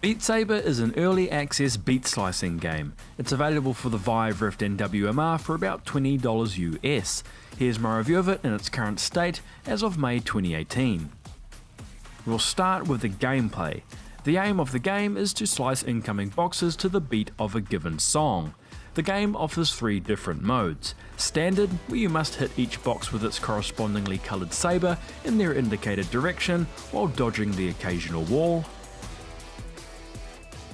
Beat Saber is an early access beat slicing game. It's available for the Vive, Rift and WMR for about $20 US. Here's my review of it in its current state as of May 2018. We'll start with the gameplay. The aim of the game is to slice incoming boxes to the beat of a given song. The game offers 3 different modes. Standard, where you must hit each box with its correspondingly coloured saber in their indicated direction while dodging the occasional wall.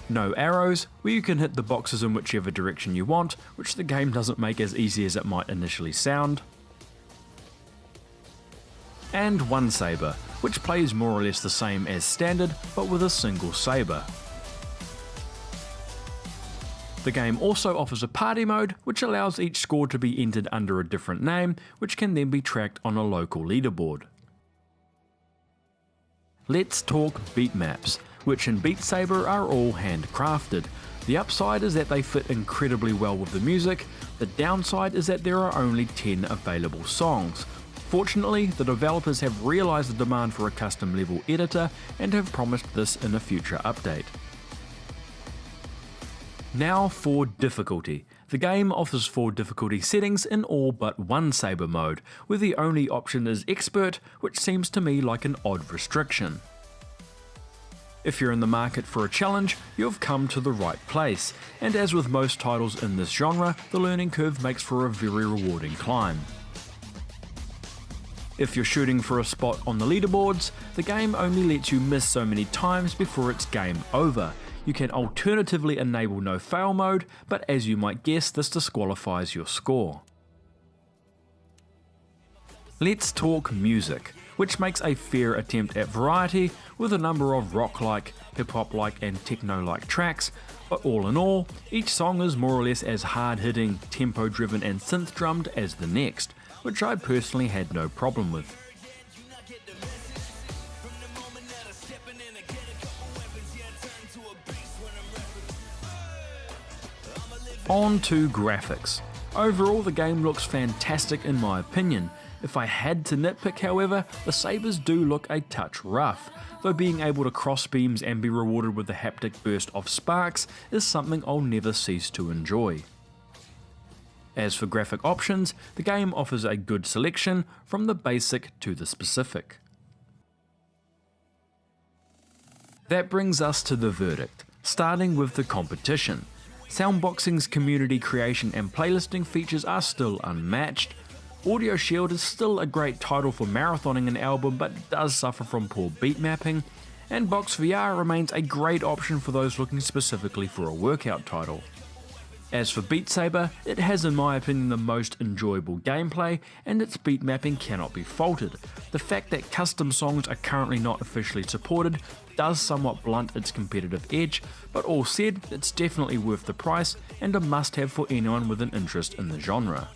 No arrows, where you can hit the boxes in whichever direction you want, which the game doesn't make as easy as it might initially sound. And one saber, which plays more or less the same as standard, but with a single saber. The game also offers a party mode, which allows each score to be entered under a different name, which can then be tracked on a local leaderboard. Let's talk beat maps, which in Beat Saber are all handcrafted. The upside is that they fit incredibly well with the music, the downside is that there are only 10 available songs. Fortunately, the developers have realised the demand for a custom level editor and have promised this in a future update. Now for difficulty. The game offers 4 difficulty settings in all but one saber mode, where the only option is expert, which seems to me like an odd restriction. If you're in the market for a challenge, you've come to the right place, and as with most titles in this genre, the learning curve makes for a very rewarding climb. If you're shooting for a spot on the leaderboards, the game only lets you miss so many times before it's game over. You can alternatively enable no fail mode, but as you might guess, this disqualifies your score. Let's talk music, which makes a fair attempt at variety with a number of rock-like, hip-hop-like and techno-like tracks, but all in all, each song is more or less as hard-hitting, tempo-driven and synth-drummed as the next, which I personally had no problem with. On to graphics. Overall, the game looks fantastic in my opinion. If I had to nitpick, however, the sabers do look a touch rough, though being able to cross beams and be rewarded with the haptic burst of sparks is something I'll never cease to enjoy. As for graphic options, the game offers a good selection from the basic to the specific. That brings us to the verdict, starting with the competition. Soundboxing's community creation and playlisting features are still unmatched. Audio Shield is still a great title for marathoning an album but does suffer from poor beat mapping, and Box VR remains a great option for those looking specifically for a workout title. As for Beat Saber, it has in my opinion the most enjoyable gameplay, and its beat mapping cannot be faulted. The fact that custom songs are currently not officially supported does somewhat blunt its competitive edge, but all said, it's definitely worth the price and a must-have for anyone with an interest in the genre.